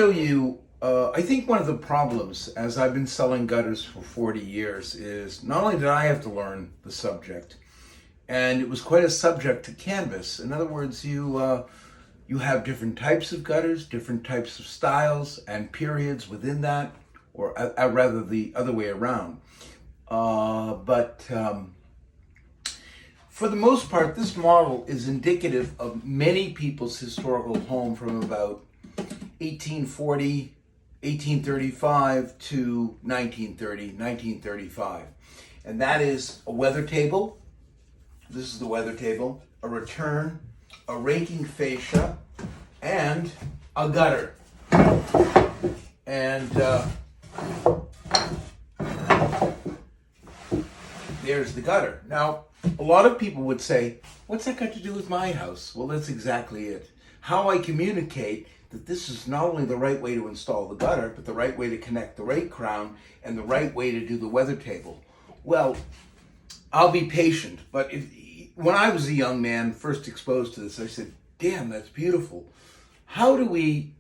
show you, I think one of the problems, as I've been selling gutters for 40 years, is not only did I have to learn the subject, and it was quite a subject to canvas. In other words, you have different types of gutters, different types of styles and periods within that, or rather the other way around. But for the most part, this model is indicative of many people's historical home from about 1840, 1835 to 1930, 1935. And that is a weather table. This is the weather table, a return, a raking fascia, and a gutter. And there's the gutter. Now, a lot of people would say, what's that got to do with my house? Well, that's exactly it. How I communicate that this is not only the right way to install the gutter, but the right way to connect the rake crown and the right way to do the weather table. Well, I'll be patient, but when I was a young man, first exposed to this, I said, damn, that's beautiful. How do we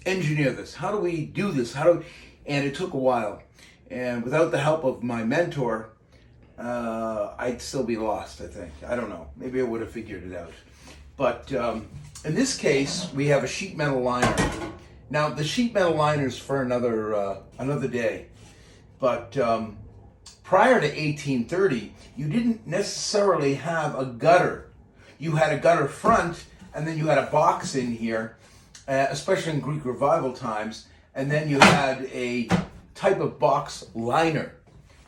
engineer this? How do we do this? And it took a while. And without the help of my mentor, I'd still be lost, I think. I don't know. Maybe I would have figured it out. But in this case, we have a sheet metal liner. Now, the sheet metal liner's for another day. But prior to 1830, you didn't necessarily have a gutter. You had a gutter front, and then you had a box in here, especially in Greek Revival times, and then you had a type of box liner,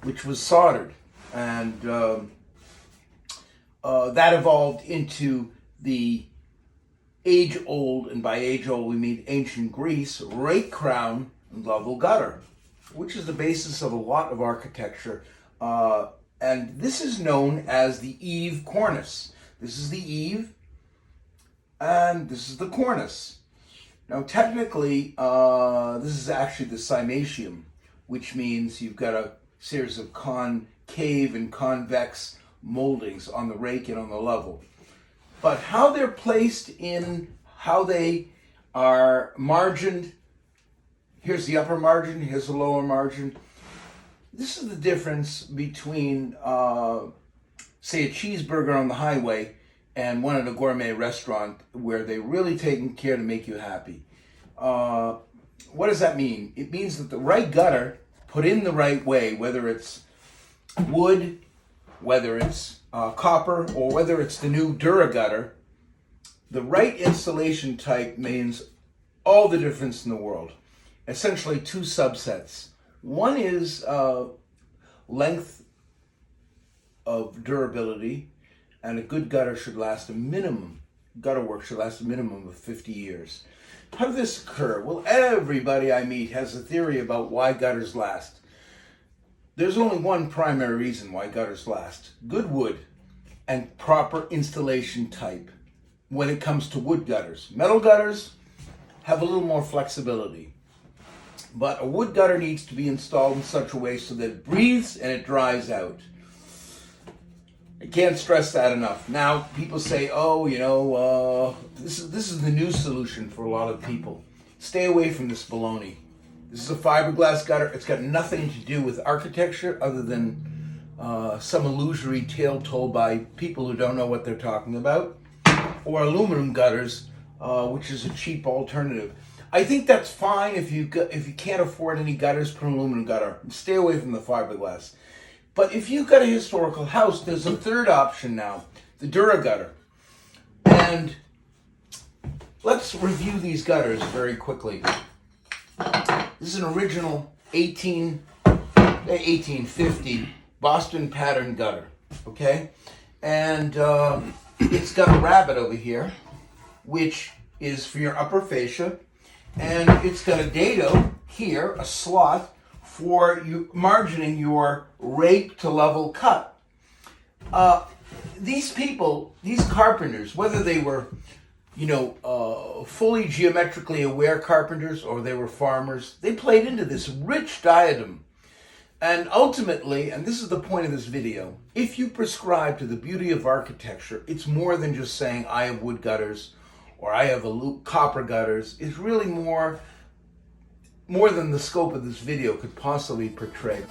which was soldered. And that evolved into the age-old, and by age-old we mean ancient Greece, rake crown level gutter, which is the basis of a lot of architecture. And this is known as the eave cornice. This is the eave, and this is the cornice. Now, technically, this is actually the cymatium, which means you've got a series of concave and convex moldings on the rake and on the level. But how they're placed in, how they are margined, here's the upper margin, here's the lower margin. This is the difference between, say, a cheeseburger on the highway and one at a gourmet restaurant where they're really taking care to make you happy. What does that mean? It means that the right gutter, put in the right way, whether it's wood, whether it's copper, or whether it's the new Dura gutter, the right installation type means all the difference in the world. Essentially two subsets. One is length of durability, and a good gutter should last a minimum, gutter work should last a minimum of 50 years. How did this occur? Well, everybody I meet has a theory about why gutters last. There's only one primary reason why gutters last: good wood and proper installation type. When it comes to wood gutters, metal gutters have a little more flexibility, but a wood gutter needs to be installed in such a way so that it breathes and it dries out. I can't stress that enough. Now, people say, oh, this is the new solution for a lot of people. Stay away from this baloney. This is a fiberglass gutter. It's got nothing to do with architecture other than some illusory tale told by people who don't know what they're talking about. Or aluminum gutters, which is a cheap alternative. I think that's fine if you can't afford any gutters, put an aluminum gutter. Stay away from the fiberglass. But if you've got a historical house, there's a third option now, the Dura gutter. And let's review these gutters very quickly. This is an original 1850 Boston pattern gutter, okay? And it's got a rabbet over here, which is for your upper fascia. And it's got a dado here, a slot, for you margining your rake to level cut. These people, these carpenters, whether they were, fully geometrically aware carpenters or they were farmers, they played into this rich diadem. And ultimately, and this is the point of this video, if you prescribe to the beauty of architecture, it's more than just saying I have wood gutters or I have a loop copper gutters is really more than the scope of this video could possibly portray.